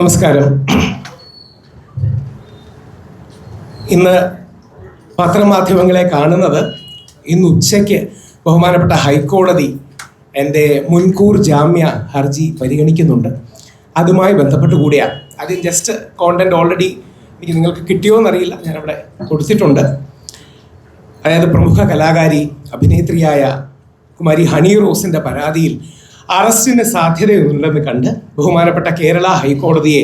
നമസ്കാരം. ഇന്ന് പത്രമാധ്യമങ്ങളെ കാണുന്നത് ഇന്ന് ഉച്ചയ്ക്ക് ബഹുമാനപ്പെട്ട ഹൈക്കോടതി എൻ്റെ മുൻകൂർ ജാമ്യ ഹർജി പരിഗണിക്കുന്നുണ്ട്. അതുമായി ബന്ധപ്പെട്ട് കൂടിയാണ്. അതിൽ ജസ്റ്റ് കോണ്ടന്റ് ഓൾറെഡി എനിക്ക് നിങ്ങൾക്ക് കിട്ടിയോ എന്നറിയില്ല, ഞാനവിടെ കൊടുത്തിട്ടുണ്ട്. അതായത് പ്രമുഖ കലാകാരി അഭിനേത്രിയായ കുമാരി ഹണി റോസിൻ്റെ പരാതിയിൽ അറസ്റ്റിന് സാധ്യതയൊന്നുമില്ലെന്ന് കണ്ട് ബഹുമാനപ്പെട്ട കേരള ഹൈക്കോടതിയെ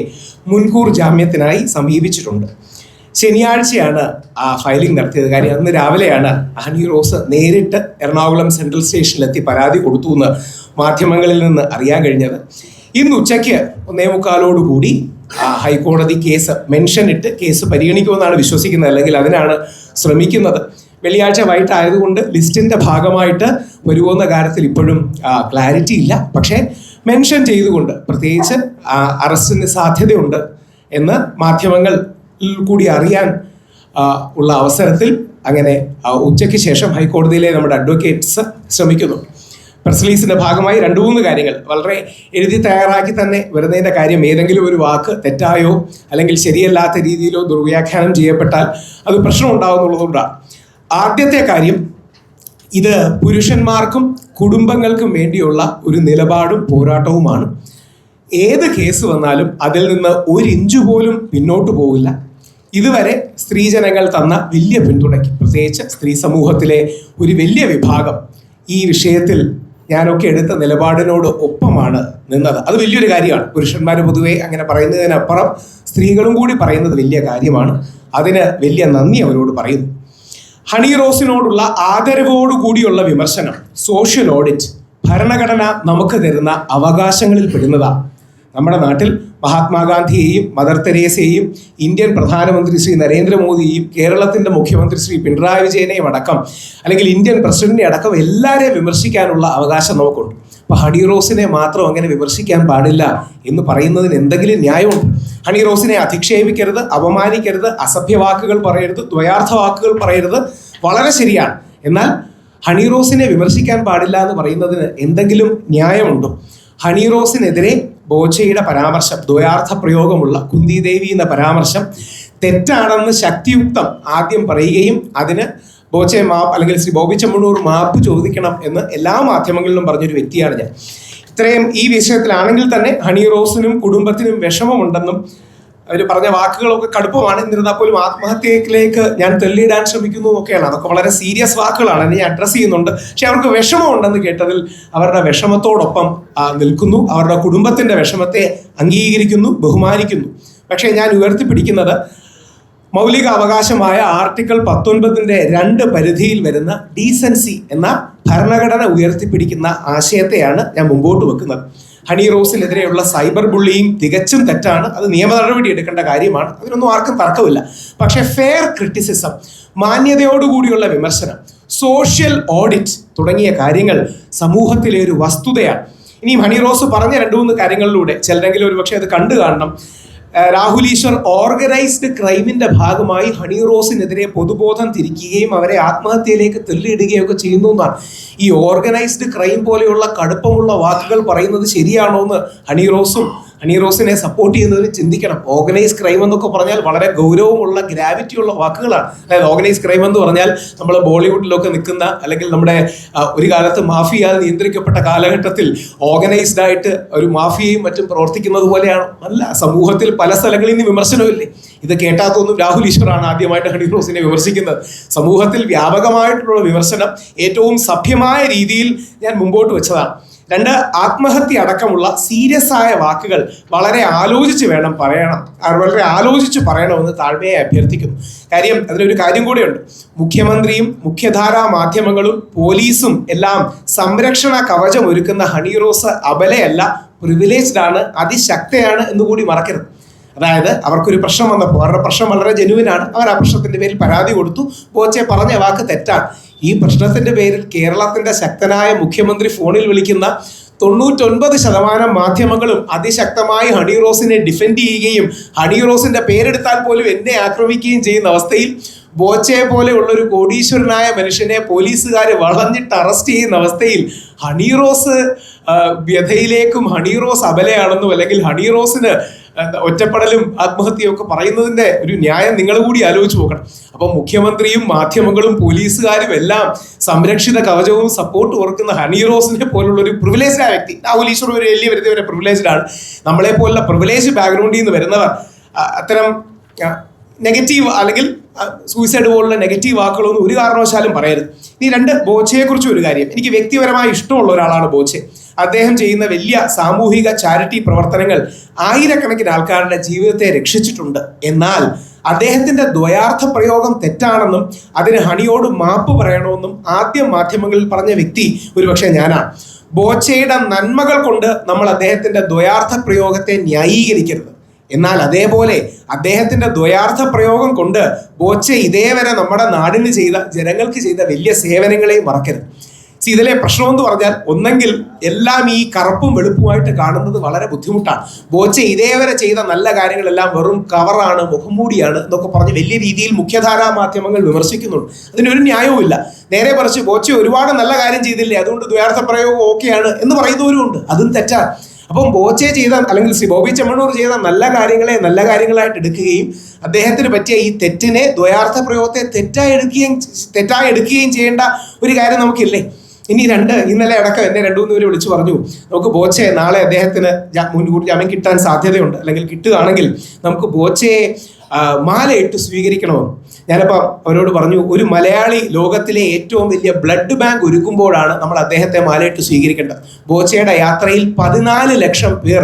മുൻകൂർ ജാമ്യത്തിനായി സമീപിച്ചിട്ടുണ്ട്. ശനിയാഴ്ചയാണ് ആ ഫയലിംഗ് നടത്തിയത്. കാര്യം അന്ന് രാവിലെയാണ് ഹണി റോസ് നേരിട്ട് എറണാകുളം സെൻട്രൽ സ്റ്റേഷനിലെത്തി പരാതി കൊടുത്തു എന്ന് മാധ്യമങ്ങളിൽ നിന്ന് അറിയാൻ കഴിഞ്ഞത്. ഇന്ന് ഉച്ചയ്ക്ക് 1:45 ഹൈക്കോടതി കേസ് മെൻഷൻ ഇട്ട് കേസ് പരിഗണിക്കുമെന്നാണ് വിശ്വസിക്കുന്നത്, അല്ലെങ്കിൽ അതിനാണ് ശ്രമിക്കുന്നത്. വെള്ളിയാഴ്ച വൈകിട്ടായതുകൊണ്ട് ലിസ്റ്റിൻ്റെ ഭാഗമായിട്ട് വരുമെന്ന കാര്യത്തിൽ ഇപ്പോഴും ക്ലാരിറ്റി ഇല്ല. പക്ഷേ മെൻഷൻ ചെയ്തുകൊണ്ട് പ്രത്യേകിച്ച് അറസ്റ്റിന് സാധ്യതയുണ്ട് എന്ന് മാധ്യമങ്ങൾ കൂടി അറിയാൻ ഉള്ള അവസരത്തിൽ അങ്ങനെ ഉച്ചയ്ക്ക് ശേഷം ഹൈക്കോടതിയിലെ നമ്മുടെ അഡ്വക്കേറ്റ്സ് ശ്രമിക്കുന്നു. പ്രസ് റിലീസിൻ്റെ ഭാഗമായി 2-3 കാര്യങ്ങൾ വളരെ എഴുതി തയ്യാറാക്കി തന്നെ വരുന്നതിൻ്റെ കാര്യം ഏതെങ്കിലും ഒരു വാക്ക് തെറ്റായോ അല്ലെങ്കിൽ ശരിയല്ലാത്ത രീതിയിലോ ദുർവ്യാഖ്യാനം ചെയ്യപ്പെട്ടാൽ അത് പ്രശ്നം ഉണ്ടാകുന്നുള്ളതുകൊണ്ടാണ്. ആദ്യത്തെ കാര്യം, ഇത് പുരുഷന്മാർക്കും കുടുംബങ്ങൾക്കും വേണ്ടിയുള്ള ഒരു നിലപാടും പോരാട്ടവുമാണ്. ഏത് കേസ് വന്നാലും അതിൽ നിന്ന് 1 ഇഞ്ച് പോലും പിന്നോട്ട് പോകില്ല. ഇതുവരെ സ്ത്രീജനങ്ങൾ തന്ന വലിയ പിന്തുണയ്ക്ക്, പ്രത്യേകിച്ച് സ്ത്രീ സമൂഹത്തിലെ ഒരു വലിയ വിഭാഗം ഈ വിഷയത്തിൽ ഞാനൊക്കെ എടുത്ത നിലപാടിനോട് ഒപ്പമാണ് നിന്നത്. അത് വലിയൊരു കാര്യമാണ്. പുരുഷന്മാർ പൊതുവെ അങ്ങനെ പറയുന്നതിനപ്പുറം സ്ത്രീകളും കൂടി പറയുന്നത് വലിയ കാര്യമാണ്. അതിന് വലിയ നന്ദി അവരോട് പറയുന്നു. ഹണി റോസിനോടുള്ള ആദരവോടുകൂടിയുള്ള വിമർശനം, സോഷ്യൽ ഓഡിറ്റ്, ഭരണഘടന നമുക്ക് തരുന്ന അവകാശങ്ങളിൽ പെടുന്നതാണ്. നമ്മുടെ നാട്ടിൽ മഹാത്മാഗാന്ധിയെയും മദർ തെരേസയെയും ഇന്ത്യൻ പ്രധാനമന്ത്രി ശ്രീ നരേന്ദ്രമോദിയെയും കേരളത്തിൻ്റെ മുഖ്യമന്ത്രി ശ്രീ പിണറായി വിജയനെയും അടക്കം, അല്ലെങ്കിൽ ഇന്ത്യൻ പ്രസിഡന്റിനെ അടക്കം എല്ലാവരെയും വിമർശിക്കാനുള്ള അവകാശം നമുക്കുണ്ട്. അപ്പോൾ ഹണി റോസിനെ മാത്രം അങ്ങനെ വിമർശിക്കാൻ പാടില്ല എന്ന് പറയുന്നതിന് എന്തെങ്കിലും ന്യായമുണ്ട്? ഹണി റോസിനെ അധിക്ഷേപിക്കരുത്, അപമാനിക്കരുത്, അസഭ്യവാക്കുകൾ പറയരുത്, ദ്വയാർത്ഥ വാക്കുകൾ പറയരുത്, വളരെ ശരിയാണ്. എന്നാൽ ഹണി റോസിനെ വിമർശിക്കാൻ പാടില്ല എന്ന് പറയുന്നതിന് എന്തെങ്കിലും ന്യായമുണ്ടോ? ഹണി റോസിനെതിരെ ബോച്ചയുടെ പരാമർശം, ദ്വയാർത്ഥ പ്രയോഗമുള്ള കുന്തി ദേവി എന്ന പരാമർശം തെറ്റാണെന്ന് ശക്തിയുക്തം ആദ്യം പറയുകയും അതിന് ബോച്ചെ മാപ്പ് അല്ലെങ്കിൽ ശ്രീ ബോബി ചെമ്മണ്ണൂർ മാപ്പ് ചോദിക്കണം എന്ന് എല്ലാ മാധ്യമങ്ങളിലും പറഞ്ഞൊരു വ്യക്തിയാണ് ഞാൻ. ഇത്രയും ഈ വിഷയത്തിലാണെങ്കിൽ തന്നെ ഹണി റോസിനും കുടുംബത്തിനും വിഷമമുണ്ടെന്നും അവർ പറഞ്ഞ വാക്കുകളൊക്കെ കടുപ്പമാണ്. എന്നിരുന്നാൽ പോലും ആത്മഹത്യയിലേക്ക് ഞാൻ തെള്ളിയിടാൻ ശ്രമിക്കുന്നു എന്നൊക്കെയാണ്. അതൊക്കെ വളരെ സീരിയസ് വാക്കുകളാണ്, എന്നെ അഡ്രസ്സ് ചെയ്യുന്നുണ്ട്. പക്ഷെ അവർക്ക് വിഷമമുണ്ടെന്ന് കേട്ടതിൽ അവരുടെ വിഷമത്തോടൊപ്പം നിൽക്കുന്നു, അവരുടെ കുടുംബത്തിൻ്റെ വിഷമത്തെ അംഗീകരിക്കുന്നു, ബഹുമാനിക്കുന്നു. പക്ഷേ ഞാൻ ഉയർത്തിപ്പിടിക്കുന്നത് മൗലിക അവകാശമായ ആർട്ടിക്കിൾ 19-ന്റെ 2 പരിധിയിൽ വരുന്ന ഡീസൻസി എന്ന ഭരണഘടന ഉയർത്തിപ്പിടിക്കുന്ന ആശയത്തെയാണ് ഞാൻ മുമ്പോട്ട് വെക്കുന്നത്. ഹണി റോസിനെതിരെയുള്ള സൈബർ ബുള്ളിയും തികച്ചും തെറ്റാണ്. അത് നിയമ നടപടി എടുക്കേണ്ട കാര്യമാണ്. അതിനൊന്നും ആർക്കും തർക്കമില്ല. പക്ഷേ ഫെയർ ക്രിറ്റിസിസം, മാന്യതയോടുകൂടിയുള്ള വിമർശനം, സോഷ്യൽ ഓഡിറ്റ് തുടങ്ങിയ കാര്യങ്ങൾ സമൂഹത്തിലെ ഒരു വസ്തുതയാണ്. ഇനിയും ഹണി റോസ് പറഞ്ഞ 2-3 കാര്യങ്ങളിലൂടെ ചിലരെങ്കിലും ഒരുപക്ഷെ അത് കണ്ടു കാണണം. രാഹുൽ ഈശ്വർ ഓർഗനൈസ്ഡ് ക്രൈമിന്റെ ഭാഗമായി ഹണി റോസിനെതിരെ പൊതുബോധം തിരിക്കുകയും അവരെ ആത്മഹത്യയിലേക്ക് തെള്ളിയിടുകയൊക്കെ ചെയ്യുന്നു എന്നാണ്. ഈ ഓർഗനൈസ്ഡ് ക്രൈം പോലെയുള്ള കടുപ്പമുള്ള വാക്കുകൾ പറയുന്നത് ശരിയാണോ എന്ന് ഹണി റോസിനെ സപ്പോർട്ട് ചെയ്യുന്നതിന് ചിന്തിക്കണം. ഓർഗനൈസ് ക്രൈം എന്നൊക്കെ പറഞ്ഞാൽ വളരെ ഗൗരവമുള്ള ഗ്രാവിറ്റിയുള്ള വാക്കുകളാണ്. അതായത് ഓർഗനൈസ് ക്രൈം എന്ന് പറഞ്ഞാൽ നമ്മൾ ബോളിവുഡിലൊക്കെ നിൽക്കുന്ന, അല്ലെങ്കിൽ നമ്മുടെ ഒരു കാലത്ത് മാഫിയയാൽ നിയന്ത്രിക്കപ്പെട്ട കാലഘട്ടത്തിൽ ഓർഗനൈസ്ഡ് ആയിട്ട് ഒരു മാഫിയയും മറ്റും പ്രവർത്തിക്കുന്നത് പോലെയാണ്. അല്ല, സമൂഹത്തിൽ പല സ്ഥലങ്ങളിൽ നിന്ന് വിമർശനമില്ലേ? ഇത് കേട്ടാത്തൊന്നും രാഹുൽ ഈശ്വറാണ് ആദ്യമായിട്ട് ഹണി റോസിനെ വിമർശിക്കുന്നത്. സമൂഹത്തിൽ വ്യാപകമായിട്ടുള്ള വിമർശനം ഏറ്റവും സഭ്യമായ രീതിയിൽ ഞാൻ മുമ്പോട്ട് വെച്ചതാണ്. 2, ആത്മഹത്യ അടക്കമുള്ള സീരിയസ് ആയ വാക്കുകൾ വളരെ ആലോചിച്ച് പറയണമെന്ന് താഴ്മയെ അഭ്യർത്ഥിക്കുന്നു. കാര്യം അതിലൊരു കാര്യം കൂടെയുണ്ട്. മുഖ്യമന്ത്രിയും മുഖ്യധാരാ മാധ്യമങ്ങളും പോലീസും എല്ലാം സംരക്ഷണ കവചം ഒരുക്കുന്ന ഹണി റോസ് അബലയല്ല, പ്രിവിലേജ്ഡ് ആണ്, അതിശക്തയാണ് എന്നുകൂടി മറക്കരുത്. അതായത് അവർക്കൊരു പ്രശ്നം വന്നപ്പോൾ, അവരുടെ പ്രശ്നം വളരെ ജെനുവിനാണ്, അവർ ആ പ്രശ്നത്തിൻ്റെ പേരിൽ പരാതി കൊടുത്തു. ബോച്ചെ പറഞ്ഞ വാക്ക് തെറ്റാണ്. ഈ പ്രശ്നത്തിൻ്റെ പേരിൽ കേരളത്തിൻ്റെ ശക്തനായ മുഖ്യമന്ത്രി ഫോണിൽ വിളിക്കുന്ന 99% മാധ്യമങ്ങളും അതിശക്തമായി ഹണി റോസിനെ ഡിഫെൻഡ് ചെയ്യുകയും ഹണി റോസിൻ്റെ പേരെടുത്താൽ പോലും എന്നെ ആക്രമിക്കുകയും ചെയ്യുന്ന അവസ്ഥയിൽ ബോച്ചയെ പോലെ ഉള്ളൊരു കോടീശ്വരനായ മനുഷ്യനെ പോലീസുകാർ വളഞ്ഞിട്ട് അറസ്റ്റ് ചെയ്യുന്ന അവസ്ഥയിൽ ഹണി റോസ് വ്യഥയിലേക്കും ഹണി റോസ് അബലയാണെന്നും അല്ലെങ്കിൽ ഹണി റോസിന് ഒറ്റപ്പെടലും ആത്മഹത്യയും ഒക്കെ പറയുന്നതിന്റെ ഒരു ന്യായം നിങ്ങൾ കൂടി ആലോചിച്ച് നോക്കണം. അപ്പൊ മുഖ്യമന്ത്രിയും മാധ്യമങ്ങളും പോലീസുകാരും എല്ലാം സംരക്ഷിത കവചവും സപ്പോർട്ട് ഓർക്കുന്ന ഹണി റോസിനെ പോലുള്ള ഒരു പ്രിവിലേജ്ഡ് വ്യക്തി, രാഹുൽ ഈശ്വർ ഒരു വലിയ വരുന്നവരെ പ്രിവിലേജ്ഡ് ആണ്. നമ്മളെ പോലുള്ള പ്രിവിലേജ് ബാക്ക്ഗ്രൗണ്ടിൽ നിന്ന് വരുന്നവർ അത്തരം നെഗറ്റീവ് അല്ലെങ്കിൽ സൂയിസൈഡ് പോലുള്ള നെഗറ്റീവ് വാക്കുകളൊന്നും ഒരു കാരണവശാലും പറയരുത്. ഇനി രണ്ട്, ബോച്ചയെക്കുറിച്ച് ഒരു കാര്യം. എനിക്ക് വ്യക്തിപരമായി ഇഷ്ടമുള്ള ഒരാളാണ് ബോച്ചെ. അദ്ദേഹം ചെയ്യുന്ന വലിയ സാമൂഹിക ചാരിറ്റി പ്രവർത്തനങ്ങൾ ആയിരക്കണക്കിന് ആൾക്കാരുടെ ജീവിതത്തെ രക്ഷിച്ചിട്ടുണ്ട്. എന്നാൽ അദ്ദേഹത്തിന്റെ ദ്വയാർത്ഥ പ്രയോഗം തെറ്റാണെന്നും അതിന് ഹണിയോട് മാപ്പ് പറയണമെന്നും ആദ്യം മാധ്യമങ്ങളിൽ പറഞ്ഞ വ്യക്തി ഒരുപക്ഷെ ഞാനാണ്. ബോച്ചയുടെ നന്മകൾ കൊണ്ട് നമ്മൾ അദ്ദേഹത്തിന്റെ ദ്വയാർത്ഥ പ്രയോഗത്തെ ന്യായീകരിക്കരുത്. എന്നാൽ അതേപോലെ അദ്ദേഹത്തിന്റെ ദ്വയാർത്ഥ പ്രയോഗം കൊണ്ട് ബോച്ചെ ഇതേവരെ നമ്മുടെ നാടിന് ചെയ്ത, ജനങ്ങൾക്ക് ചെയ്ത വലിയ സേവനങ്ങളെയും മറക്കരുത്. ഇതിലെ പ്രശ്നം എന്ന് പറഞ്ഞാൽ, ഒന്നെങ്കിൽ എല്ലാം ഈ കറുപ്പും വെളുപ്പുമായിട്ട് കാണുന്നത് വളരെ ബുദ്ധിമുട്ടാണ്. ബോച്ചെ ഇതേവരെ ചെയ്ത നല്ല കാര്യങ്ങളെല്ലാം വെറും കവറാണ്, മുഖംമൂടിയാണ് എന്നൊക്കെ പറഞ്ഞ് വലിയ രീതിയിൽ മുഖ്യധാരാ മാധ്യമങ്ങൾ വിമർശിക്കുന്നുണ്ട്. അതിനൊരു ന്യായവും ഇല്ല. നേരെ മറിച്ച് ബോച്ചെ ഒരുപാട് നല്ല കാര്യം ചെയ്തില്ലേ, അതുകൊണ്ട് ദ്വയാർത്ഥ പ്രയോഗം ഓക്കെയാണ് എന്ന് പറയുന്നവരും ഉണ്ട്. അതും തെറ്റാണ്. അപ്പം ബോച്ചെ ചെയ്ത, അല്ലെങ്കിൽ ശ്രീ ബോബി ചെമ്മണ്ണൂർ ചെയ്ത നല്ല കാര്യങ്ങളെ നല്ല കാര്യങ്ങളായിട്ട് എടുക്കുകയും അദ്ദേഹത്തിന് പറ്റിയ ഈ തെറ്റിനെ, ദ്വയാർത്ഥ പ്രയോഗത്തെ തെറ്റായി എടുക്കുകയും ചെയ്യേണ്ട ഒരു കാര്യം നമുക്കില്ലേ? ഇനി രണ്ട്, ഇന്നലെ അടക്കം എന്നെ 2-3 പേര് വിളിച്ചു പറഞ്ഞു, നമുക്ക് ബോച്ചെ നാളെ അദ്ദേഹത്തിന് മുൻകൂർ ജാമ്യം കിട്ടാൻ സാധ്യതയുണ്ട്, അല്ലെങ്കിൽ കിട്ടുകയാണെങ്കിൽ നമുക്ക് ബോച്ചയെ മാലയിട്ട് സ്വീകരിക്കണമെന്ന്. ഞാനപ്പോൾ അവരോട് പറഞ്ഞു, ഒരു മലയാളി ലോകത്തിലെ ഏറ്റവും വലിയ ബ്ലഡ് ബാങ്ക് ഒരുക്കുമ്പോഴാണ് നമ്മൾ അദ്ദേഹത്തെ മാലയിട്ട് സ്വീകരിക്കേണ്ടത്. ബോച്ചയുടെ യാത്രയിൽ 14 ലക്ഷം പേർ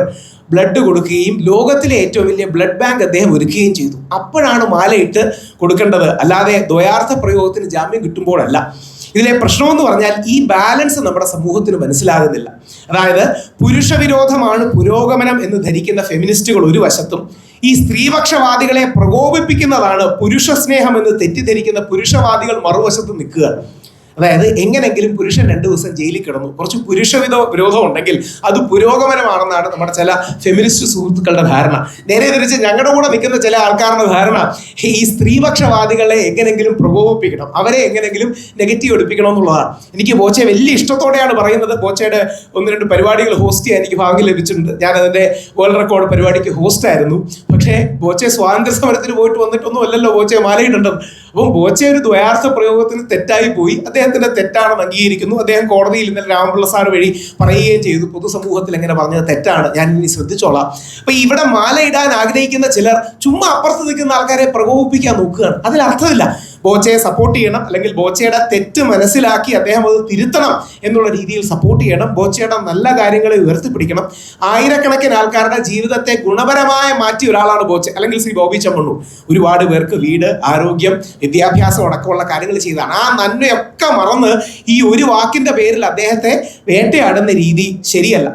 ബ്ലഡ് കൊടുക്കുകയും ലോകത്തിലെ ഏറ്റവും വലിയ ബ്ലഡ് ബാങ്ക് അദ്ദേഹം ഒരുക്കുകയും ചെയ്തു. അപ്പോഴാണ് മാലയിട്ട് കൊടുക്കേണ്ടത്, അല്ലാതെ ദ്വയാർത്ഥ പ്രയോഗത്തിന് ജാമ്യം കിട്ടുമ്പോഴല്ല. ഇതിലെ പ്രശ്നമെന്ന് പറഞ്ഞാൽ ഈ ബാലൻസ് നമ്മുടെ സമൂഹത്തിന് മനസ്സിലാകുന്നില്ല. അതായത് പുരുഷവിരോധമാണ് പുരോഗമനം എന്ന് ധരിക്കുന്ന ഫെമിനിസ്റ്റുകൾ ഒരു വശത്തും, ഈ സ്ത്രീപക്ഷവാദികളെ പ്രകോപിപ്പിക്കുന്നതാണ് പുരുഷ സ്നേഹം എന്ന് തെറ്റിദ്ധരിക്കുന്ന പുരുഷവാദികൾ മറുവശത്ത് നിൽക്കുക. അതായത് എങ്ങനെങ്കിലും പുരുഷൻ 2 ദിവസം ജയിലിൽ കിടന്നു, കുറച്ച് വിരോധം ഉണ്ടെങ്കിൽ അത് പുരോഗമനമാണെന്നാണ് നമ്മുടെ ചില ഫെമിനിസ്റ്റ് സുഹൃത്തുക്കളുടെ ധാരണ. നേരെ തിരിച്ച് ഞങ്ങളുടെ കൂടെ നിൽക്കുന്ന ചില ആൾക്കാരുടെ ധാരണ, ഈ സ്ത്രീപക്ഷവാദികളെ എങ്ങനെങ്കിലും പ്രകോപിപ്പിക്കണം, അവരെ എങ്ങനെങ്കിലും നെഗറ്റീവ് എടുപ്പിക്കണം എന്നുള്ളതാണ്. എനിക്ക് ബോച്ചെ വലിയ ഇഷ്ടത്തോടെയാണ് പറയുന്നത്. ബോച്ചയുടെ 1-2 പരിപാടികൾ ഹോസ്റ്റ് ചെയ്യാൻ എനിക്ക് ഭാഗ്യം ലഭിച്ചിട്ടുണ്ട്. ഞാൻ അതിൻ്റെ വേൾഡ് റെക്കോർഡ് പരിപാടിക്ക് ഹോസ്റ്റ് ആയിരുന്നു. പക്ഷേ ബോച്ചെ സ്വാതന്ത്ര്യ സമരത്തിന് പോയിട്ട് വന്നിട്ടൊന്നും അല്ലല്ലോ ബോച്ചെ മാലയിടേണ്ടത്. അപ്പം ബോച്ചെ ഒരു ദ്വയാർത്ഥ പ്രയോഗത്തിന് തെറ്റായി പോയി, അദ്ദേഹത്തിന്റെ തെറ്റാണെന്ന് അംഗീകരിക്കുന്നു. അദ്ദേഹം കോടതിയിൽ ഇന്നലെ രാമപിള്ള സാർ വഴി പറയുകയും ചെയ്തു, പൊതുസമൂഹത്തിൽ എങ്ങനെ പറഞ്ഞത് തെറ്റാണ്, ഞാൻ ഇനി ശ്രദ്ധിച്ചോളാം. അപ്പൊ ഇവിടെ മാല ഇടാൻ ആഗ്രഹിക്കുന്ന ചിലർ ചുമ്മാ അപ്പുറത്ത് നിൽക്കുന്ന ആൾക്കാരെ പ്രകോപിപ്പിക്കാൻ നോക്കുകയാണ്. അതിലർത്ഥമില്ല. ബോച്ചയെ സപ്പോർട്ട് ചെയ്യണം, അല്ലെങ്കിൽ ബോച്ചയുടെ തെറ്റ് മനസ്സിലാക്കി അദ്ദേഹം അത് തിരുത്തണം എന്നുള്ള രീതിയിൽ സപ്പോർട്ട് ചെയ്യണം. ബോച്ചയുടെ നല്ല കാര്യങ്ങളെ ഉയർത്തിപ്പിടിക്കണം. ആയിരക്കണക്കിന് ആൾക്കാരുടെ ജീവിതത്തെ ഗുണപരമായി മാറ്റിയ ഒരാളാണ് ബോച്ചെ, അല്ലെങ്കിൽ ശ്രീ ബോബി ചെമ്മണ്ണൂർ. ഒരുപാട് പേർക്ക് വീട്, ആരോഗ്യം, വിദ്യാഭ്യാസം അടക്കമുള്ള കാര്യങ്ങൾ ചെയ്താണ്. ആ നന്മയൊക്കെ മറന്ന് ഈ ഒരു വാക്കിന്റെ പേരിൽ അദ്ദേഹത്തെ വേട്ടയാടുന്ന രീതി ശരിയല്ല.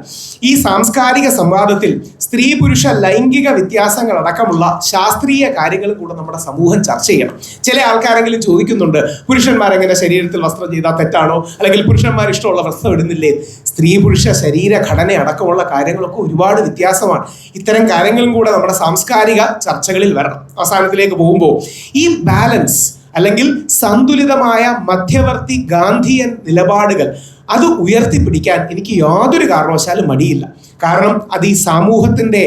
ഈ സാംസ്കാരിക സംവാദത്തിൽ സ്ത്രീ പുരുഷ ലൈംഗിക വ്യത്യാസങ്ങൾ അടക്കമുള്ള ശാസ്ത്രീയ കാര്യങ്ങളും കൂടെ നമ്മുടെ സമൂഹം ചർച്ച ചെയ്യണം. ചില ആൾക്കാരെങ്കിലും ചോദിക്കുന്നുണ്ട്, പുരുഷന്മാരെങ്ങനെ ശരീരത്തിൽ വസ്ത്രം ചെയ്താൽ തെറ്റാണോ, അല്ലെങ്കിൽ പുരുഷന്മാർ ഇഷ്ടമുള്ള വസ്ത്രം ഇടുന്നില്ലേ? സ്ത്രീ പുരുഷ ശരീരഘടന അടക്കമുള്ള കാര്യങ്ങളൊക്കെ ഒരുപാട് വ്യത്യാസമാണ്. ഇത്തരം കാര്യങ്ങളും കൂടെ നമ്മുടെ സാംസ്കാരിക ചർച്ചകളിൽ വരണം. അവസാനത്തിലേക്ക് പോകുമ്പോൾ ഈ ബാലൻസ്, അല്ലെങ്കിൽ സന്തുലിതമായ മധ്യവർത്തി ഗാന്ധിയൻ നിലപാടുകൾ അത് ഉയർത്തിപ്പിടിക്കാൻ എനിക്ക് യാതൊരു കാരണവശാലും മടിയില്ല. കാരണം അത് ഈ സമൂഹത്തിൻ്റെ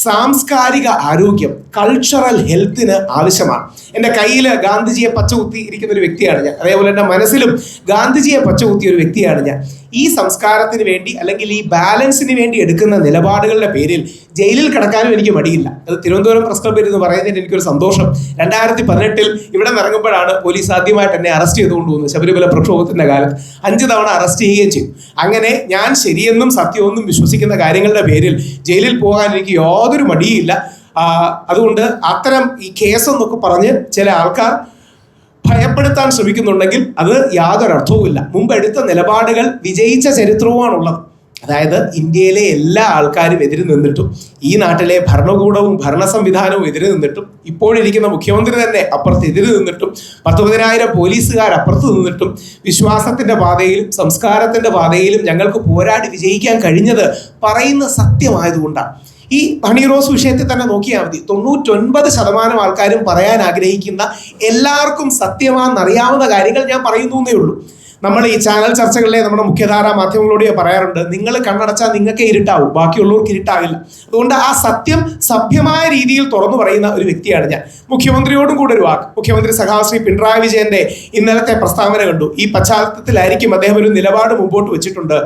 സാംസ്കാരിക ആരോഗ്യം, കൾച്ചറൽ ഹെൽത്തിന് ആവശ്യമാണ്. എൻ്റെ കയ്യിൽ ഗാന്ധിജിയെ പച്ചകുത്തി ഇരിക്കുന്ന ഒരു വ്യക്തിയാണ് ഞാൻ. അതേപോലെ എൻ്റെ മനസ്സിലും ഗാന്ധിജിയെ പച്ചകുത്തിയ ഒരു വ്യക്തിയാണ് ഞാൻ. ഈ സംസ്കാരത്തിന് വേണ്ടി, അല്ലെങ്കിൽ ഈ ബാലൻസിന് വേണ്ടി എടുക്കുന്ന നിലപാടുകളുടെ പേരിൽ ജയിലിൽ കിടക്കാനും എനിക്ക് മടിയില്ല. അത് തിരുവനന്തപുരം പ്രസ് ക്ലബ്ബിൽ എന്ന് പറയുന്നതിന് എനിക്കൊരു സന്തോഷം. 2018 ഇവിടെ ഇറങ്ങുമ്പോഴാണ് പോലീസ് ആദ്യമായിട്ട് എന്നെ അറസ്റ്റ് ചെയ്തുകൊണ്ട് പോകുന്നത്. ശബരിമല പ്രക്ഷോഭത്തിന്റെ കാലത്ത് 5 തവണ അറസ്റ്റ് ചെയ്യുകയും ചെയ്തു. അങ്ങനെ ഞാൻ ശരിയെന്നും സത്യമെന്നും വിശ്വസിക്കുന്ന കാര്യങ്ങളുടെ പേരിൽ ജയിലിൽ പോകാൻ എനിക്ക് യാതൊരു മടിയില്ല. അതുകൊണ്ട് അത്തരം ഈ കേസെന്നൊക്കെ പറഞ്ഞ് ചില ആൾക്കാർ ഭയപ്പെടുത്താൻ ശ്രമിക്കുന്നുണ്ടെങ്കിൽ അത് യാതൊരു അർത്ഥവുമില്ല. മുമ്പ് എടുത്ത നിലപാടുകൾ വിജയിച്ച ചരിത്രവുമാണുള്ളത്. അതായത് ഇന്ത്യയിലെ എല്ലാ ആൾക്കാരും എതിര് നിന്നിട്ടും, ഈ നാട്ടിലെ ഭരണകൂടവും ഭരണ സംവിധാനവും എതിര് നിന്നിട്ടും, ഇപ്പോഴിരിക്കുന്ന മുഖ്യമന്ത്രി തന്നെ അപ്പുറത്ത് എതിര് നിന്നിട്ടും, 10,000 പോലീസുകാർ അപ്പുറത്ത് നിന്നിട്ടും, വിശ്വാസത്തിന്റെ പാതയിലും സംസ്കാരത്തിന്റെ പാതയിലും ഞങ്ങൾക്ക് പോരാടി വിജയിക്കാൻ കഴിഞ്ഞത് പറയുന്ന സത്യമായതുകൊണ്ടാണ്. ഈ ഹണി റോസ് വിഷയത്തിൽ തന്നെ നോക്കിയാൽ മതി. 99% ആൾക്കാരും പറയാൻ ആഗ്രഹിക്കുന്ന, എല്ലാവർക്കും സത്യമാണെന്നറിയാവുന്ന കാര്യങ്ങൾ ഞാൻ പറയുന്നു എന്നേ ഉള്ളൂ. നമ്മൾ ഈ ചാനൽ ചർച്ചകളിലെ നമ്മുടെ മുഖ്യധാരാ മാധ്യമങ്ങളോട് പറയാറുണ്ട്, നിങ്ങൾ കണ്ണടച്ചാൽ നിങ്ങൾക്ക് ഇരുട്ടാവും, ബാക്കിയുള്ളവർക്ക് ഇരുട്ടാവില്ല. അതുകൊണ്ട് ആ സത്യം സഭ്യമായ രീതിയിൽ തുറന്നു പറയുന്ന ഒരു വ്യക്തിയാണ് ഞാൻ. മുഖ്യമന്ത്രിയോടും കൂടെ ഒരു വാക്ക്. മുഖ്യമന്ത്രി സഖാവ് ശ്രീ പിണറായി വിജയന്റെ ഇന്നലത്തെ പ്രസ്താവന കണ്ടു. ഈ പശ്ചാത്തലത്തിലായിരിക്കും അദ്ദേഹം ഒരു നിലപാട് മുമ്പോട്ട് വെച്ചിട്ടുണ്ട്.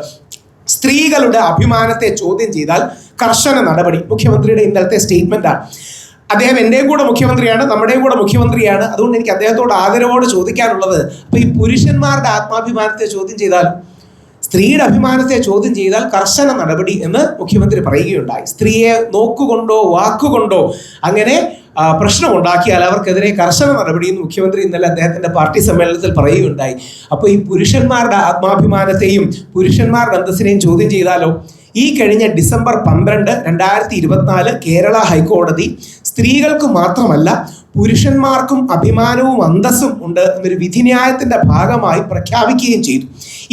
സ്ത്രീകളുടെ അഭിമാനത്തെ ചോദ്യം ചെയ്താൽ കർശന നടപടി. മുഖ്യമന്ത്രിയുടെ ഇന്നലത്തെ സ്റ്റേറ്റ്മെന്റാണ്. അദ്ദേഹം എൻ്റെയും കൂടെ മുഖ്യമന്ത്രിയാണ്, നമ്മുടെയും കൂടെ മുഖ്യമന്ത്രിയാണ്. അതുകൊണ്ട് എനിക്ക് അദ്ദേഹത്തോട് ആദരവോട് ചോദിക്കാനുള്ളത്, അപ്പൊ ഈ പുരുഷന്മാരുടെ ആത്മാഭിമാനത്തെ ചോദ്യം ചെയ്താൽ, സ്ത്രീയുടെ അഭിമാനത്തെ ചോദ്യം ചെയ്താൽ കർശന നടപടി എന്ന് മുഖ്യമന്ത്രി പറയുകയുണ്ടായി. സ്ത്രീയെ നോക്കുകൊണ്ടോ വാക്കുകൊണ്ടോ അങ്ങനെ പ്രശ്നമുണ്ടാക്കിയാൽ അവർക്കെതിരെ കർശന നടപടി എന്ന് മുഖ്യമന്ത്രി ഇന്നലെ അദ്ദേഹത്തിന്റെ പാർട്ടി സമ്മേളനത്തിൽ പറയുകയുണ്ടായി. അപ്പോൾ ഈ പുരുഷന്മാരുടെ ആത്മാഭിമാനത്തെയും പുരുഷന്മാരുടെ അന്തസ്സിനെയും ചോദ്യം ചെയ്താലോ? ഈ കഴിഞ്ഞ ഡിസംബർ 12, 2024 കേരള ഹൈക്കോടതി സ്ത്രീകൾക്ക് മാത്രമല്ല പുരുഷന്മാർക്കും അഭിമാനവും അന്തസ്സും ഉണ്ട് എന്നൊരു വിധിന്യായത്തിന്റെ ഭാഗമായി പ്രഖ്യാപിക്കുകയും ചെയ്തു.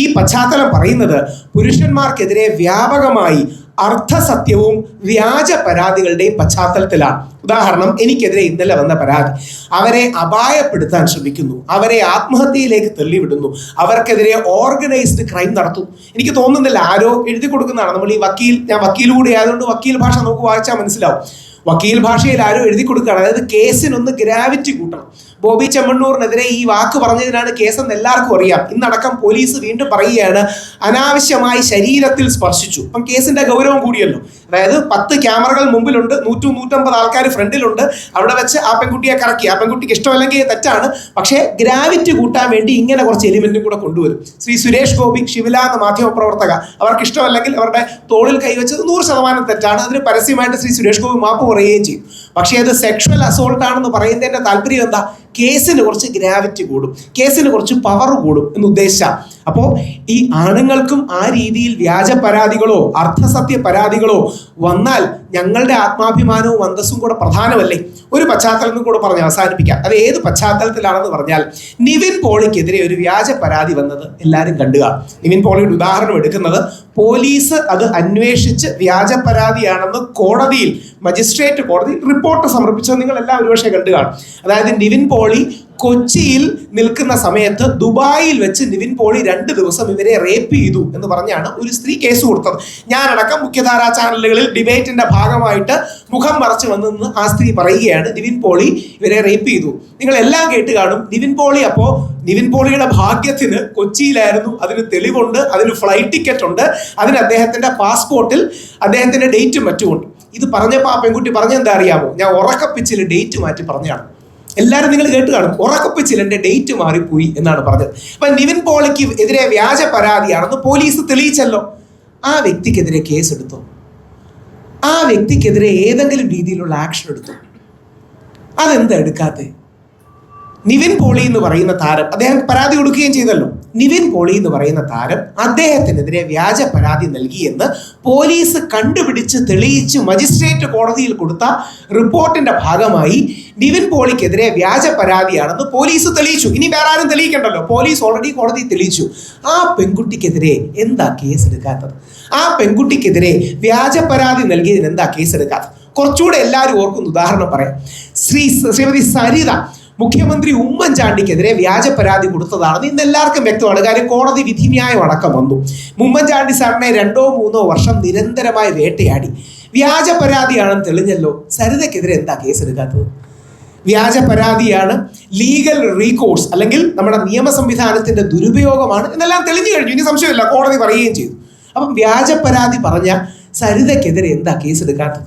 ഈ പശ്ചാത്തലം പറയുന്നത് പുരുഷന്മാർക്കെതിരെ വ്യാപകമായി അർത്ഥസത്യവും വ്യാജ പരാതികളുടെയും പശ്ചാത്തലത്തിലാണ്. ഉദാഹരണം, എനിക്കെതിരെ ഇന്നലെ വന്ന പരാതി, അവരെ അപായപ്പെടുത്താൻ ശ്രമിക്കുന്നു, അവരെ ആത്മഹത്യയിലേക്ക് തള്ളിവിടുന്നു, അവർക്കെതിരെ ഓർഗനൈസ്ഡ് ക്രൈം നടത്തും. എനിക്ക് തോന്നുന്നില്ല ആരോ എഴുതി കൊടുക്കുന്നതാണ്. നമ്മൾ ഈ ഞാൻ വക്കീൽ കൂടി ആയതുകൊണ്ട് വക്കീൽ ഭാഷ നമുക്ക് വായിച്ചാൽ മനസ്സിലാവും. വക്കീൽ ഭാഷയിൽ ആരോ എഴുതി കൊടുക്കുകയാണ്. അതായത് കേസിനൊന്ന് ഗ്രാവിറ്റി കൂട്ടണം. ബോബി ചെമ്മണ്ണൂറിനെതിരെ ഈ വാക്ക് പറഞ്ഞതിനാണ് കേസെന്ന് എല്ലാവർക്കും അറിയാം. ഇന്നടക്കം പോലീസ് വീണ്ടും പറയുകയാണ് അനാവശ്യമായി ശരീരത്തിൽ സ്പർശിച്ചു. അപ്പം കേസിന്റെ ഗൗരവം കൂടിയല്ലോ. അതായത് 10 ക്യാമറകൾ മുമ്പിലുണ്ട്, 100-150 ആൾക്കാർ ഫ്രണ്ടിലുണ്ട്. അവിടെ വെച്ച് ആ പെൺകുട്ടിയെ കറക്കി. ആ പെൺകുട്ടിക്ക് ഇഷ്ടമല്ലെങ്കിൽ തെറ്റാണ്, പക്ഷേ ഗ്രാവിറ്റി കൂട്ടാൻ വേണ്ടി ഇങ്ങനെ കുറച്ച് എലിമെന്റും കൂടെ കൊണ്ടുവരും. ശ്രീ സുരേഷ് ഗോപി, ശിവല എന്ന മാധ്യമപ്രവർത്തക, അവർക്ക് ഇഷ്ടമല്ലെങ്കിൽ അവരുടെ തോളിൽ കൈവച്ചത് 100% തെറ്റാണ്. അതിന് പരസ്യമായിട്ട് ശ്രീ സുരേഷ് ഗോപി മാപ്പ് പറയുകയും ചെയ്യും. പക്ഷേ അത് സെക്ഷൽ അസോൾട്ട് ആണെന്ന് പറയുന്നതിന്റെ താല്പര്യം എന്താ? കേസിന് കുറച്ച് ഗ്രാവിറ്റി കൂടും, കേസിന് കുറച്ച് പവർ കൂടും എന്ന് ഉദ്ദേശിച്ച. അപ്പോൾ ഈ ആണുങ്ങൾക്കും ആ രീതിയിൽ വ്യാജ പരാതികളോ അർത്ഥസത്യ പരാതികളോ വന്നാൽ ഞങ്ങളുടെ ആത്മാഭിമാനവും അന്തസ്സും കൂടെ പ്രധാനമല്ലേ? ഒരു പശ്ചാത്തലം കൂടെ പറഞ്ഞ് അവസാനിപ്പിക്കാം. അത് ഏത് പശ്ചാത്തലത്തിലാണെന്ന് പറഞ്ഞാൽ, നിവിൻ പോളിക്കെതിരെ ഒരു വ്യാജ പരാതി വന്നത് എല്ലാവരും കണ്ടുക. നിവിൻ പോളിയുടെ ഉദാഹരണം എടുക്കുന്നത്, പോലീസ് അത് അന്വേഷിച്ച് വ്യാജ പരാതിയാണെന്ന് കോടതിയിൽ, മജിസ്ട്രേറ്റ് കോടതിയിൽ റിപ്പോർട്ട് സമർപ്പിച്ചത് നിങ്ങൾ എല്ലാം ഒരുപക്ഷെ കണ്ടു കാണും. അതായത് നിവിൻ പോളി കൊച്ചിയിൽ നിൽക്കുന്ന സമയത്ത് ദുബായിൽ വെച്ച് നിവിൻ പോളി 2 ദിവസം ഇവരെ റേപ്പ് ചെയ്തു എന്ന് പറഞ്ഞാണ് ഒരു സ്ത്രീ കേസ് കൊടുത്തത്. ഞാനടക്കം മുഖ്യധാരാ ചാനലുകളിൽ ഡിബേറ്റിന്റെ ഭാഗമായിട്ട് മുഖം മറച്ചു വന്നെന്ന് ആ സ്ത്രീ പറയുകയാണ്, നിവിൻ പോളി ഇവരെ റേപ്പ് ചെയ്തു. നിങ്ങൾ എല്ലാം കേട്ട് കാണും. നിവിൻ പോളിയുടെ ഭാഗ്യത്തിന് കൊച്ചിയിലായിരുന്നു, അതിന് തെളിവുണ്ട്, അതിന് ഫ്ലൈറ്റ് ടിക്കറ്റ് ഉണ്ട്, അതിന് അദ്ദേഹത്തിന്റെ പാസ്പോർട്ടിൽ അദ്ദേഹത്തിന്റെ ഡേറ്റും മറ്റുമുണ്ട്. ഇത് പറഞ്ഞപ്പോൾ ആ പെൺകുട്ടി പറഞ്ഞെന്താ അറിയാമോ? ഞാൻ ഉറക്കപ്പിച്ചിൽ ഡേറ്റ് മാറ്റി പറഞ്ഞാണ്. എല്ലാവരും നിങ്ങൾ കേട്ട് കാണും, ഉറക്കപ്പിച്ചിൽ എൻ്റെ ഡേറ്റ് മാറിപ്പോയി എന്നാണ് പറഞ്ഞത്. അപ്പൊ നിവിൻ പോളിക്ക് എതിരെ വ്യാജ പരാതിയാണെന്ന് പോലീസ് തെളിയിച്ചല്ലോ. ആ വ്യക്തിക്കെതിരെ കേസ് എടുത്തോ? ആ വ്യക്തിക്കെതിരെ ഏതെങ്കിലും രീതിയിലുള്ള ആക്ഷൻ എടുത്തോ? അതെന്താ എടുക്കാത്തെ? നിവിൻ പോളി എന്ന് പറയുന്ന താരം, അദ്ദേഹം പരാതി കൊടുക്കുകയും ചെയ്തല്ലോ. നിവിൻ പോളി എന്ന് പറയുന്ന താരം അദ്ദേഹത്തിനെതിരെ വ്യാജ പരാതി നൽകിയെന്ന് പോലീസ് കണ്ടുപിടിച്ച് തെളിയിച്ച് മജിസ്ട്രേറ്റ് കോടതിയിൽ കൊടുത്ത റിപ്പോർട്ടിന്റെ ഭാഗമായി നിവിൻ പോളിക്കെതിരെ വ്യാജ പരാതിയാണെന്ന് പോലീസ് തെളിയിച്ചു. ഇനി വേറെ ആരും തെളിയിക്കണ്ടല്ലോ, പോലീസ് ഓൾറെഡി കോടതി തെളിയിച്ചു. ആ പെൺകുട്ടിക്കെതിരെ എന്താ കേസ് എടുക്കാത്തത്? ആ പെൺകുട്ടിക്കെതിരെ വ്യാജ പരാതി നൽകിയതിന് എന്താ കേസ് എടുക്കാത്തത്? കുറച്ചുകൂടെ എല്ലാവരും ഓർക്കുന്ന ഉദാഹരണം പറയാം. ശ്രീമതി സരിത മുഖ്യമന്ത്രി ഉമ്മൻചാണ്ടിക്കെതിരെ വ്യാജ പരാതി കൊടുത്തതാണെന്ന് ഇന്ന് എല്ലാവർക്കും വ്യക്തമാണ്. കാര്യം കോടതി വിധിന്യായം അടക്കം വന്നു. ഉമ്മൻചാണ്ടി സാറിനെ 2-3 വർഷം നിരന്തരമായി വേട്ടയാടി. വ്യാജ പരാതിയാണെന്ന് തെളിഞ്ഞല്ലോ. സരിതയ്ക്കെതിരെ എന്താ കേസെടുക്കാത്തത്? വ്യാജ പരാതിയാണ്, ലീഗൽ റീകോഴ്സ് അല്ലെങ്കിൽ നമ്മുടെ നിയമ സംവിധാനത്തിന്റെ ദുരുപയോഗമാണ് എന്നെല്ലാം തെളിഞ്ഞു കഴിഞ്ഞു. ഇനി സംശയമില്ല, കോടതി പറയുകയും ചെയ്തു. അപ്പം വ്യാജ പരാതി പറഞ്ഞ സരിതയ്ക്കെതിരെ എന്താ കേസെടുക്കാത്തത്?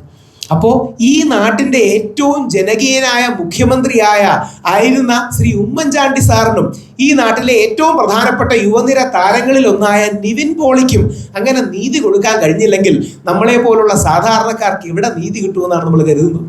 അപ്പോൾ ഈ നാട്ടിൻ്റെ ഏറ്റവും ജനകീയനായ ആയിരുന്ന ശ്രീ ഉമ്മൻചാണ്ടി സാറിനും ഈ നാട്ടിലെ ഏറ്റവും പ്രധാനപ്പെട്ട യുവനിര താരങ്ങളിൽ ഒന്നായ നിവിൻ പോളിക്കും അങ്ങനെ നീതി കൊടുക്കാൻ കഴിഞ്ഞില്ലെങ്കിൽ നമ്മളെ പോലുള്ള സാധാരണക്കാർക്ക് എവിടെ നീതി കിട്ടുമെന്നാണ് നമ്മൾ കരുതുന്നത്?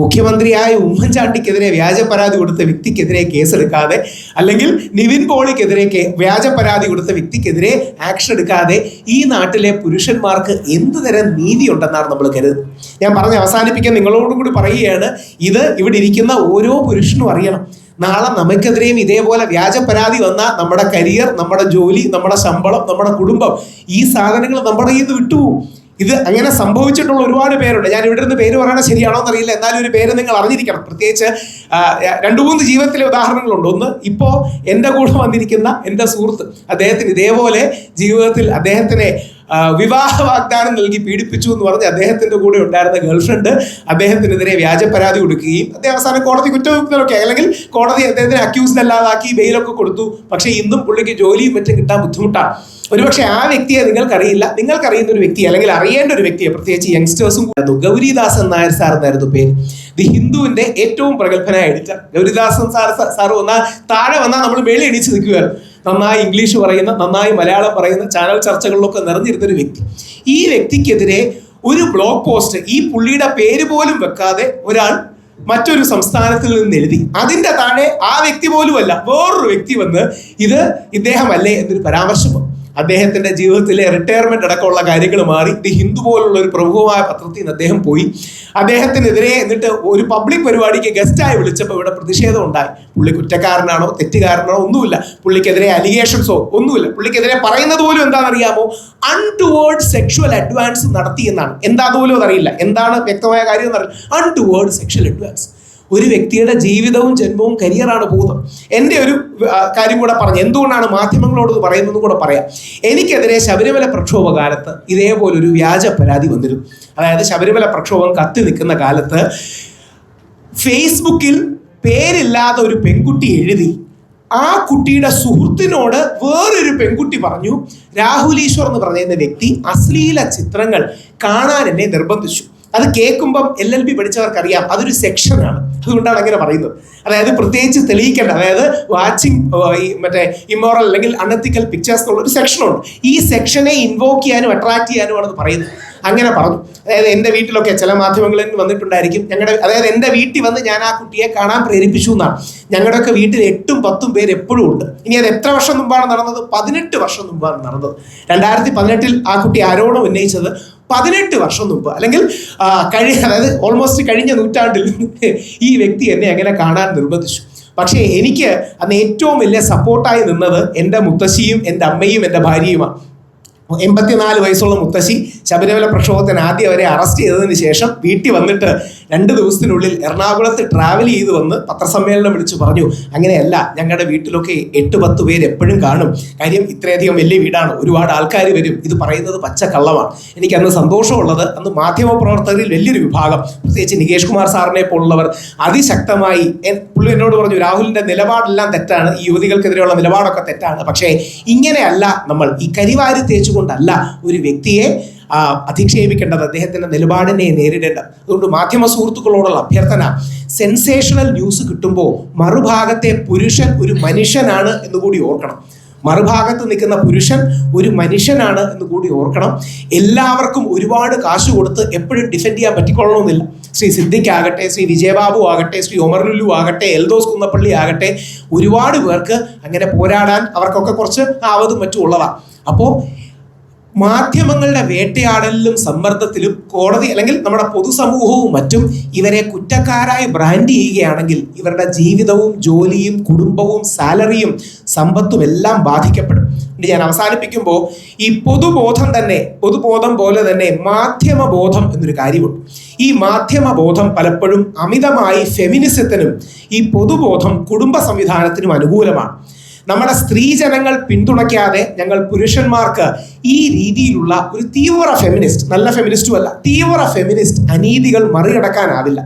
മുഖ്യമന്ത്രിയായ ഉമ്മൻചാണ്ടിക്കെതിരെ വ്യാജ പരാതി കൊടുത്ത വ്യക്തിക്കെതിരെ കേസെടുക്കാതെ, അല്ലെങ്കിൽ നിവിൻ പോളിക്കെതിരെ വ്യാജ പരാതി കൊടുത്ത വ്യക്തിക്കെതിരെ ആക്ഷൻ എടുക്കാതെ ഈ നാട്ടിലെ പുരുഷന്മാർക്ക് എന്ത് തരം നീതി ഉണ്ടെന്നാണ് നമ്മൾ കരുതുന്നത്? ഞാൻ പറഞ്ഞ് അവസാനിപ്പിക്കാൻ നിങ്ങളോടും കൂടി പറയുകയാണ്, ഇത് ഇവിടെ ഇരിക്കുന്ന ഓരോ പുരുഷനും അറിയണം. നാളെ നമുക്കെതിരെയും ഇതേപോലെ വ്യാജ പരാതി വന്നാൽ നമ്മുടെ കരിയർ, നമ്മുടെ ജോലി, നമ്മുടെ ശമ്പളം, നമ്മുടെ കുടുംബം, ഈ സാധനങ്ങൾ നമ്മുടെ കയ്യിൽ നിന്ന് വിട്ടുപോകും. ഇത് അങ്ങനെ സംഭവിച്ചിട്ടുള്ള ഒരുപാട് പേരുണ്ട്. ഞാൻ ഇവിടെ നിന്ന് പേര് പറയണത് ശരിയാണോ എന്നറിയില്ല, എന്നാലും ഒരു പേര് നിങ്ങൾ അറിഞ്ഞിരിക്കണം. പ്രത്യേകിച്ച് 2-3 ജീവിതത്തിലെ ഉദാഹരണങ്ങളുണ്ട്. ഒന്ന്, ഇപ്പോൾ എൻ്റെ കൂടെ വന്നിരിക്കുന്ന എൻ്റെ സുഹൃത്ത്, അദ്ദേഹത്തിന് ഇതേപോലെ ജീവിതത്തിൽ അദ്ദേഹത്തിനെ വിവാഹ വാഗ്ദാനം നൽകി പീഡിപ്പിച്ചു എന്ന് പറഞ്ഞ് അദ്ദേഹത്തിൻ്റെ കൂടെ ഉണ്ടായിരുന്ന ഗേൾഫ്രണ്ട് അദ്ദേഹത്തിനെതിരെ വ്യാജ പരാതി കൊടുക്കുകയും അദ്ദേഹം അവസാനം കോടതി കുറ്റവിമുക്തനൊക്കെ, അല്ലെങ്കിൽ കോടതി അദ്ദേഹത്തിനെ അക്യൂസ്ഡ് അല്ലാതാക്കി ബെയിലൊക്കെ കൊടുത്തു. പക്ഷേ ഇന്നും പുള്ളിക്ക് ജോലിയും മറ്റും കിട്ടാൻ ബുദ്ധിമുട്ടാണ്. ഒരുപക്ഷെ ആ വ്യക്തിയെ നിങ്ങൾക്കറിയില്ല, നിങ്ങൾക്കറിയുന്ന ഒരു വ്യക്തി അല്ലെങ്കിൽ അറിയേണ്ട ഒരു വ്യക്തിയെ, പ്രത്യേകിച്ച് യങ്സ്റ്റേഴ്സും കൂടെ. ഗൗരിദാസൻ നായർ സാർ എന്നായിരുന്നു പേര്. ദി ഹിന്ദുവിന്റെ ഏറ്റവും പ്രഗത്ഭനായ എഡിറ്റർ ഗൗരിദാസൻ സാർ വന്നാൽ താഴെ വന്നാൽ നമ്മൾ മേളിൽ എണീച്ച് നിൽക്കുകയാണ്. നന്നായി ഇംഗ്ലീഷ് പറയുന്ന, നന്നായി മലയാളം പറയുന്ന, ചാനൽ ചർച്ചകളിലൊക്കെ നിറഞ്ഞിരുന്നൊരു വ്യക്തി. ഈ വ്യക്തിക്കെതിരെ ഒരു ബ്ലോഗ് പോസ്റ്റ് ഈ പുള്ളിയുടെ പേര് പോലും വെക്കാതെ ഒരാൾ മറ്റൊരു സംസ്ഥാനത്തിൽ നിന്ന് എഴുതി. അതിന്റെ താഴെ ആ വ്യക്തി പോലുമല്ല, വേറൊരു വ്യക്തി വന്ന് ഇത് ഇദ്ദേഹമല്ലേ എന്നൊരു പരാമർശം. അദ്ദേഹത്തിന്റെ ജീവിതത്തിലെ റിട്ടയർമെന്റ് അടക്കമുള്ള കാര്യങ്ങൾ മാറി ദി ഹിന്ദു പോലുള്ള ഒരു പ്രമുഖമായ പത്രത്തിൽ നിന്ന് അദ്ദേഹം പോയി. അദ്ദേഹത്തിനെതിരെ എന്നിട്ട് ഒരു പബ്ലിക് പരിപാടിക്ക് ഗസ്റ്റായി വിളിച്ചപ്പോൾ ഇവിടെ പ്രതിഷേധം ഉണ്ടായി. പുള്ളി കുറ്റക്കാരനാണോ തെറ്റുകാരനാണോ ഒന്നുമില്ല, പുള്ളിക്കെതിരെ അലിഗേഷൻസോ ഒന്നുമില്ല. പുള്ളിക്കെതിരെ പറയുന്നത് പോലും എന്താണെന്നറിയാമോ? അൺടുവേർഡ് സെക്ഷുവൽ അഡ്വാൻസ് നടത്തി എന്നാണ്. എന്താ പോലും അതറിയില്ല, എന്താണ് വ്യക്തമായ കാര്യം എന്നറിയില്ല. അൺടുവേർഡ് സെക്ഷൽ അഡ്വാൻസ്. ഒരു വ്യക്തിയുടെ ജീവിതവും ജന്മവും കരിയറാണ് ഭൂതം. എൻ്റെ ഒരു കാര്യം കൂടെ പറഞ്ഞു, എന്തുകൊണ്ടാണ് മാധ്യമങ്ങളോട് പറയുന്നതെന്ന് കൂടെ പറയാം. എനിക്കെതിരെ ശബരിമല പ്രക്ഷോഭ കാലത്ത് ഇതേപോലൊരു വ്യാജ പരാതി വന്നിരുന്നു. അതായത് ശബരിമല പ്രക്ഷോഭം കത്തി നിൽക്കുന്ന കാലത്ത് ഫേസ്ബുക്കിൽ പേരില്ലാതെ ഒരു പെൺകുട്ടി എഴുതി. ആ കുട്ടിയുടെ സുഹൃത്തിനോട് വേറൊരു പെൺകുട്ടി പറഞ്ഞു, രാഹുൽ ഈശ്വർ എന്ന് പറയുന്ന വ്യക്തി അശ്ലീല ചിത്രങ്ങൾ കാണാൻ എന്നെ നിർബന്ധിച്ചു. അത് കേൾക്കുമ്പം LLB പഠിച്ചവർക്കറിയാം അതൊരു സെക്ഷനാണ്, അതുകൊണ്ടാണ് അങ്ങനെ പറയുന്നത്. അതായത് പ്രത്യേകിച്ച് തെളിയിക്കേണ്ട, അതായത് വാച്ചിങ് മറ്റേ ഇമ്മോറൽ അല്ലെങ്കിൽ അൺഎത്തിക്കൽ പിക്ചേഴ്സ് എന്നുള്ള ഒരു സെക്ഷനുണ്ട്. ഈ സെക്ഷനെ ഇൻവോക്ക് ചെയ്യാനും അട്രാക്ട് ചെയ്യാനുമാണെന്ന് പറയുന്നത്. അങ്ങനെ പറഞ്ഞു. അതായത് എൻ്റെ വീട്ടിലൊക്കെ ചില മാധ്യമങ്ങളിൽ വന്നിട്ടുണ്ടായിരിക്കും, അതായത് എൻ്റെ വീട്ടിൽ വന്ന് ഞാൻ ആ കുട്ടിയെ കാണാൻ പ്രേരിപ്പിച്ചു എന്നാണ്. ഞങ്ങളുടെയൊക്കെ വീട്ടിൽ 8-10 പേര് എപ്പോഴും ഉണ്ട്. ഇനി അത് എത്ര വർഷം മുമ്പാണ് നടന്നത്? 18 വർഷം മുമ്പാണ് നടന്നത്. 2018 ആ കുട്ടി ആരോപണം ഉന്നയിച്ചത് 18 വർഷം മുമ്പ്, അല്ലെങ്കിൽ അതായത് ഓൾമോസ്റ്റ് കഴിഞ്ഞ നൂറ്റാണ്ടിൽ ഈ വ്യക്തി എന്നെ അങ്ങനെ കാണാൻ നിർബന്ധിച്ചു. പക്ഷേ എനിക്ക് അന്ന് ഏറ്റവും വലിയ സപ്പോർട്ടായി നിന്നത് എൻ്റെ മുത്തശ്ശിയും എൻ്റെ അമ്മയും എൻ്റെ ഭാര്യയുമാണ്. 84 വയസ്സുള്ള മുത്തശ്ശി ശബരിമല പ്രക്ഷോഭത്തിന് ആദ്യം അവരെ അറസ്റ്റ് ചെയ്തതിന് ശേഷം വീട്ടിൽ വന്നിട്ട് 2 ദിവസത്തിനുള്ളിൽ എറണാകുളത്ത് ട്രാവൽ ചെയ്ത് വന്ന് പത്രസമ്മേളനം വിളിച്ച് പറഞ്ഞു, അങ്ങനെയല്ല, ഞങ്ങളുടെ വീട്ടിലൊക്കെ 8-10 പേര് എപ്പോഴും കാണും. കാര്യം ഇത്രയധികം വലിയ വീടാണ്, ഒരുപാട് ആൾക്കാർ വരും. ഇത് പറയുന്നത് പച്ചക്കള്ളമാണ്. എനിക്കന്ന് സന്തോഷമുള്ളത്, അന്ന് മാധ്യമപ്രവർത്തകരിൽ വലിയൊരു വിഭാഗം, പ്രത്യേകിച്ച് നികേഷ് കുമാർ സാറിനെ പോലുള്ളവർ അതിശക്തമായി പുള്ളി എന്നോട് പറഞ്ഞു, രാഹുലിൻ്റെ നിലപാടെല്ലാം തെറ്റാണ്, ഈ യുവതികൾക്കെതിരെയുള്ള നിലപാടൊക്കെ തെറ്റാണ്. പക്ഷേ ഇങ്ങനെയല്ല, നമ്മൾ ഈ കരിവാരി തേച്ചു കൊണ്ടല്ല ഒരു വ്യക്തിയെ അധിക്ഷേപിക്കേണ്ടത്, അദ്ദേഹത്തിൻ്റെ നിലപാടിനെ നേരിടേണ്ടത്. അതുകൊണ്ട് മാധ്യമ സുഹൃത്തുക്കളോടുള്ള അഭ്യർത്ഥന, സെൻസേഷണൽ ന്യൂസ് കിട്ടുമ്പോൾ മറുഭാഗത്തെ പുരുഷൻ ഒരു മനുഷ്യനാണ് എന്നുകൂടി ഓർക്കണം. മറുഭാഗത്ത് നിൽക്കുന്ന പുരുഷൻ ഒരു മനുഷ്യനാണ് എന്ന് കൂടി ഓർക്കണം. എല്ലാവർക്കും ഒരുപാട് കാശ് കൊടുത്ത് എപ്പോഴും ഡിഫെൻഡ് ചെയ്യാൻ പറ്റിക്കൊള്ളണമെന്നില്ല. ശ്രീ സിദ്ദിഖ് ആകട്ടെ, ശ്രീ വിജയബാബു ആകട്ടെ, ശ്രീ ഒമർ ലുലു ആകട്ടെ, എൽദോസ് കുന്നപ്പള്ളി ആകട്ടെ, ഒരുപാട് പേർക്ക് അങ്ങനെ പോരാടാൻ അവർക്കൊക്കെ കുറച്ച് ആവതും മറ്റും ഉള്ളതാണ്. അപ്പോൾ മാധ്യമങ്ങളുടെ വേട്ടയാടലിലും സമ്മർദ്ദത്തിലും കോടതി അല്ലെങ്കിൽ നമ്മുടെ പൊതുസമൂഹവും മറ്റും ഇവരെ കുറ്റക്കാരായി ബ്രാൻഡ് ചെയ്യുകയാണെങ്കിൽ ഇവരുടെ ജീവിതവും ജോലിയും കുടുംബവും സാലറിയും സമ്പത്തും എല്ലാം ബാധിക്കപ്പെടും. ഞാൻ അവസാനിപ്പിക്കുമ്പോൾ ഈ പൊതുബോധം പോലെ തന്നെ മാധ്യമബോധം എന്നൊരു കാര്യമുണ്ട്. ഈ മാധ്യമബോധം പലപ്പോഴും അമിതമായി ഫെമിനിസത്തിനും ഈ പൊതുബോധം കുടുംബ സംവിധാനത്തിനും അനുകൂലമാണ്. നമ്മുടെ സ്ത്രീജനങ്ങൾ പിന്തുണയ്ക്കാതെ ഞങ്ങൾ പുരുഷന്മാർക്ക് ഈ രീതിയിലുള്ള ഒരു തീവ്ര ഫെമിനിസ്റ്റ്, നല്ല ഫെമിനിസ്റ്റും അല്ല, തീവ്ര ഫെമിനിസ്റ്റ് അനീതികൾ മറികടക്കാനാവില്ല.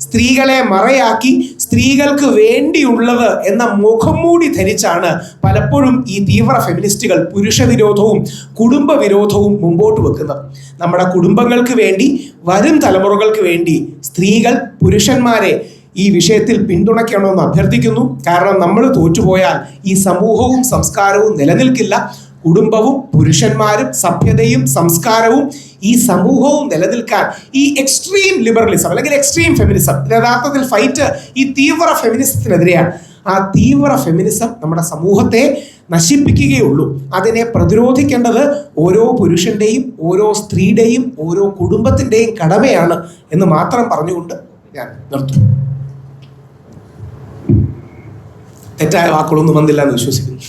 സ്ത്രീകളെ മറയാക്കി സ്ത്രീകൾക്ക് വേണ്ടിയുള്ളത് എന്ന മുഖംമൂടി ധരിച്ചാണ് പലപ്പോഴും ഈ തീവ്ര ഫെമിനിസ്റ്റുകൾ പുരുഷവിരോധവും കുടുംബവിരോധവും മുമ്പോട്ട് വെക്കുന്നത്. നമ്മുടെ കുടുംബങ്ങൾക്ക് വേണ്ടി, വരും തലമുറകൾക്ക് വേണ്ടി സ്ത്രീകൾ പുരുഷന്മാരെ ഈ വിഷയത്തിൽ പിന്തുണയ്ക്കണമെന്ന് അഭ്യർത്ഥിക്കുന്നു. കാരണം നമ്മൾ തോറ്റുപോയാൽ ഈ സമൂഹവും സംസ്കാരവും നിലനിൽക്കില്ല. കുടുംബവും പുരുഷന്മാരും സഭ്യതയും സംസ്കാരവും ഈ സമൂഹവും നിലനിൽക്കാൻ ഈ എക്സ്ട്രീം ലിബറലിസം അല്ലെങ്കിൽ എക്സ്ട്രീം ഫെമിനിസം, യഥാർത്ഥത്തിൽ ഫൈറ്റ് ഈ തീവ്ര ഫെമിനിസത്തിനെതിരെയാണ്. ആ തീവ്ര ഫെമിനിസം നമ്മുടെ സമൂഹത്തെ നശിപ്പിക്കുകയുള്ളൂ. അതിനെ പ്രതിരോധിക്കേണ്ടത് ഓരോ പുരുഷൻ്റെയും ഓരോ സ്ത്രീയുടെയും ഓരോ കുടുംബത്തിൻ്റെയും കടമയാണ് എന്ന് മാത്രം പറഞ്ഞുകൊണ്ട് ഞാൻ നിർത്തും. തെറ്റായ വാക്കുകളൊന്നും വന്നില്ല എന്ന് വിശ്വസിക്കുന്നു.